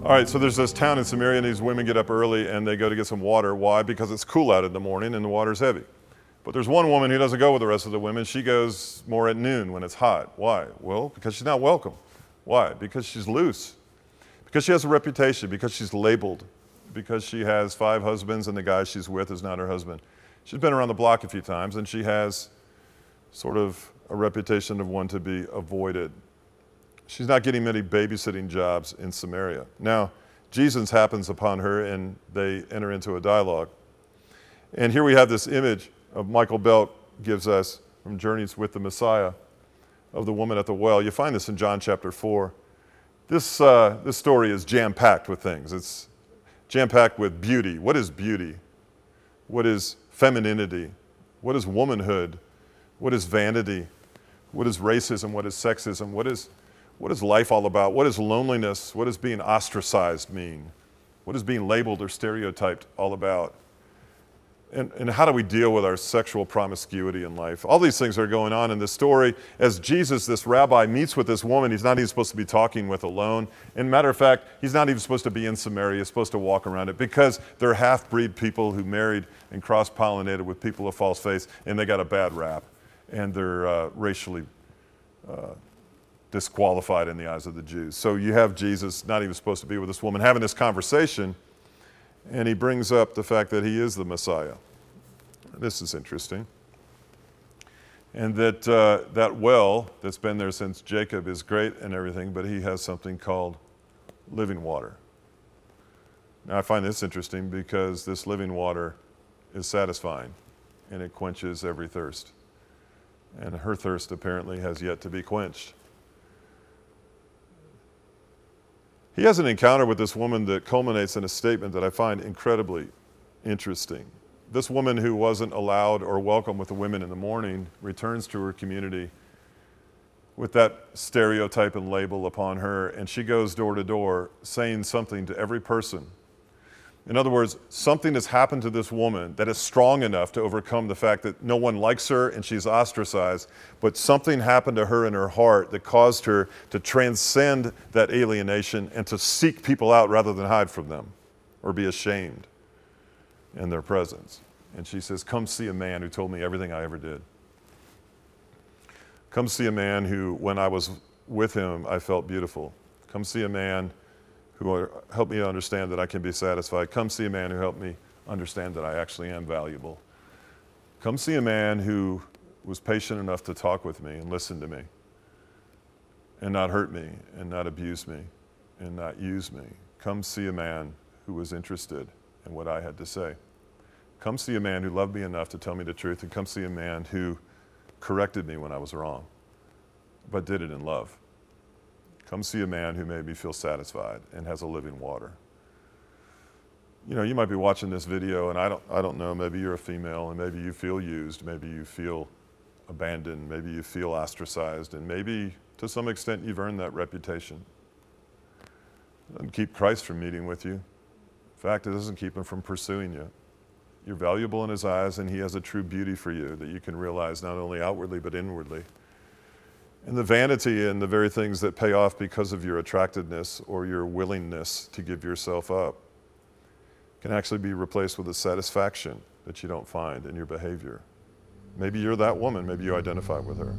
All right, so there's this town in Samaria, and these women get up early and they go to get some water. Why? Because it's cool out in the morning and the water's heavy. But there's one woman who doesn't go with the rest of the women. She goes more at noon when it's hot. Why? Well, because she's not welcome. Why? Because she's loose. Because she has a reputation. Because she's labeled. Because she has 5 husbands and the guy she's with is not her husband. She's been around the block a few times and she has sort of a reputation of one to be avoided. She's not getting many babysitting jobs in Samaria. Now, Jesus happens upon her and they enter into a dialogue. And here we have this image of Michael Belk gives us from Journeys with the Messiah of the woman at the well. You find this in John chapter 4. This story is jam-packed with things. It's jam-packed with beauty. What is beauty? What is femininity? What is womanhood? What is vanity? What is racism? What is sexism? What is life all about? What is loneliness? What does being ostracized mean? What is being labeled or stereotyped all about? And how do we deal with our sexual promiscuity in life? All these things are going on in this story. As Jesus, this rabbi, meets with this woman, he's not even supposed to be talking with alone. And matter of fact, he's not even supposed to be in Samaria. He's supposed to walk around it because they're half-breed people who married and cross-pollinated with people of false faith, and they got a bad rap. And they're racially disqualified in the eyes of the Jews. So you have Jesus, not even supposed to be with this woman, having this conversation, and he brings up the fact that he is the Messiah. This is interesting. And that that well that's been there since Jacob is great and everything, but he has something called living water. Now I find this interesting because this living water is satisfying and it quenches every thirst. And her thirst apparently has yet to be quenched. He has an encounter with this woman that culminates in a statement that I find incredibly interesting. This woman who wasn't allowed or welcome with the women in the morning returns to her community with that stereotype and label upon her, and she goes door to door saying something to every person. In other words, something has happened to this woman that is strong enough to overcome the fact that no one likes her and she's ostracized, but something happened to her in her heart that caused her to transcend that alienation and to seek people out rather than hide from them or be ashamed in their presence. And she says, come see a man who told me everything I ever did. Come see a man who, when I was with him, I felt beautiful. Come see a man who helped me to understand that I can be satisfied. Come see a man who helped me understand that I actually am valuable. Come see a man who was patient enough to talk with me and listen to me and not hurt me and not abuse me and not use me. Come see a man who was interested in what I had to say. Come see a man who loved me enough to tell me the truth, and come see a man who corrected me when I was wrong, but did it in love. Come see a man who made me feel satisfied and has a living water. You know, you might be watching this video and I don't know, maybe you're a female and maybe you feel used, maybe you feel abandoned, maybe you feel ostracized, and maybe to some extent you've earned that reputation. It doesn't keep Christ from meeting with you. In fact, it doesn't keep him from pursuing you. You're valuable in his eyes and he has a true beauty for you that you can realize not only outwardly but inwardly. And the vanity and the very things that pay off because of your attractiveness or your willingness to give yourself up can actually be replaced with a satisfaction that you don't find in your behavior. Maybe you're that woman, maybe you identify with her.